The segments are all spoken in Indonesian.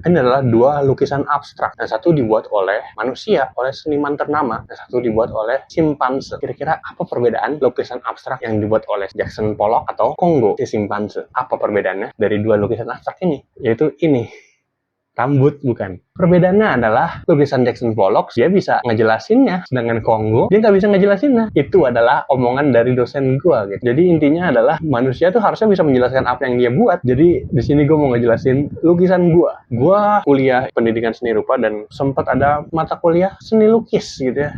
Ini adalah dua lukisan abstrak. Yang satu dibuat oleh manusia, oleh seniman ternama. Yang satu dibuat oleh simpanse. Kira-kira apa perbedaan lukisan abstrak yang dibuat oleh Jackson Pollock atau Congo, si simpanse? Apa perbedaannya dari dua lukisan abstrak ini? Yaitu ini. Rambut bukan. Perbedaannya adalah lukisan Jackson Pollock dia bisa ngejelasinnya, sedangkan Congo dia nggak bisa ngejelasinnya. Itu adalah omongan dari dosen gua gitu. Jadi intinya adalah manusia tuh harusnya bisa menjelaskan apa yang dia buat. Jadi di sini gua mau ngejelasin lukisan gua. Gua kuliah pendidikan seni rupa dan sempat ada mata kuliah seni lukis gitu ya.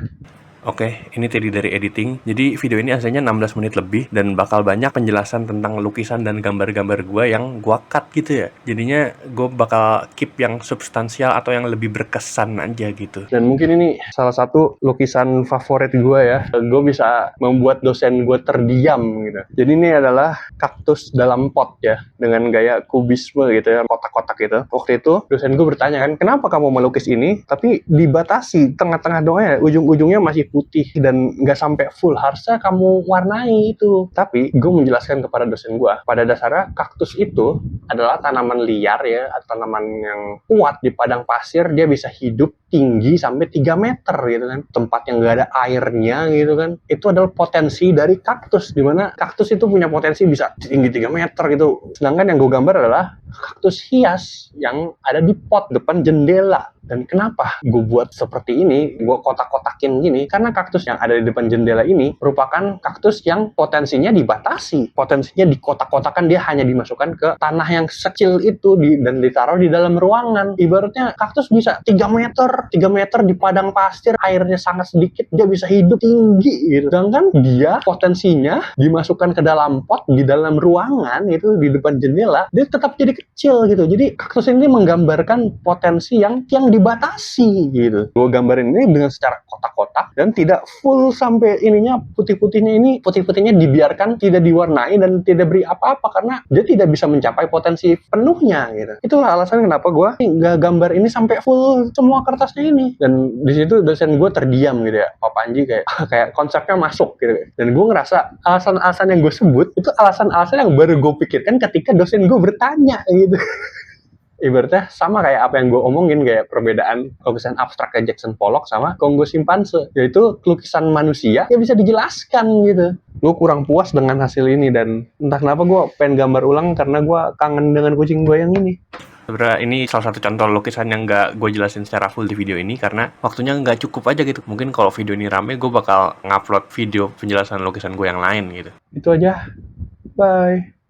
Oke, ini Teddy dari editing. Jadi video ini aslinya 16 menit lebih dan bakal banyak penjelasan tentang lukisan dan gambar-gambar gue yang gue cut gitu ya. Jadinya gue bakal keep yang substansial atau yang lebih berkesan aja gitu. Dan mungkin ini salah satu lukisan favorit gue ya. Gue bisa membuat dosen gue terdiam gitu. Jadi ini adalah kaktus dalam pot ya, dengan gaya kubisme gitu ya, kotak-kotak gitu. Waktu itu dosen gue bertanya kan, kenapa kamu melukis ini tapi dibatasi tengah-tengah doang ya, ujung-ujungnya masih putih dan nggak sampai full, harusnya kamu warnai itu. Tapi gue menjelaskan kepada dosen gue, pada dasarnya kaktus itu adalah tanaman liar ya, tanaman yang kuat di padang pasir. Dia bisa hidup tinggi sampai 3 meter gitu kan, tempat yang nggak ada airnya gitu kan. Itu adalah potensi dari kaktus, dimana kaktus itu punya potensi bisa tinggi 3 meter gitu. Sedangkan yang gue gambar adalah kaktus hias yang ada di pot depan jendela. Dan kenapa gue buat seperti ini, gue kotak-kotakin gini, karena kaktus yang ada di depan jendela ini merupakan kaktus yang potensinya dibatasi, potensinya dikotak-kotakan, dia hanya dimasukkan ke tanah yang sekecil itu dan ditaruh di dalam ruangan. Ibaratnya kaktus bisa 3 meter di padang pasir, airnya sangat sedikit, dia bisa hidup tinggi gitu. Sedangkan dia potensinya dimasukkan ke dalam pot di dalam ruangan itu di depan jendela, dia tetap jadi kecil gitu. Jadi kaktus ini menggambarkan potensi yang dibatasi gitu. Gue gambarin ini dengan secara kotak-kotak dan tidak full sampai ininya putih-putihnya dibiarkan tidak diwarnai dan tidak beri apa-apa karena dia tidak bisa mencapai potensi penuhnya gitu. Itulah alasan kenapa gue nggak gambar ini sampai full semua kertasnya ini. Dan di situ dosen gue terdiam gitu ya, Pak Panji kayak konsepnya masuk gitu. Dan gue ngerasa alasan-alasan yang gue sebut itu alasan-alasan yang baru gue pikirkan ketika dosen gue bertanya gitu. Ibaratnya sama kayak apa yang gue omongin, kayak perbedaan lukisan abstrak kayak Jackson Pollock sama Congo simpanse, yaitu lukisan manusia yang bisa dijelaskan gitu. Gue kurang puas dengan hasil ini dan entah kenapa gue pengen gambar ulang karena gue kangen dengan kucing gue yang ini. Sebenarnya ini salah satu contoh lukisan yang nggak gue jelasin secara full di video ini karena waktunya nggak cukup aja gitu. Mungkin kalau video ini rame gue bakal ngupload video penjelasan lukisan gue yang lain gitu. Itu aja. Bye.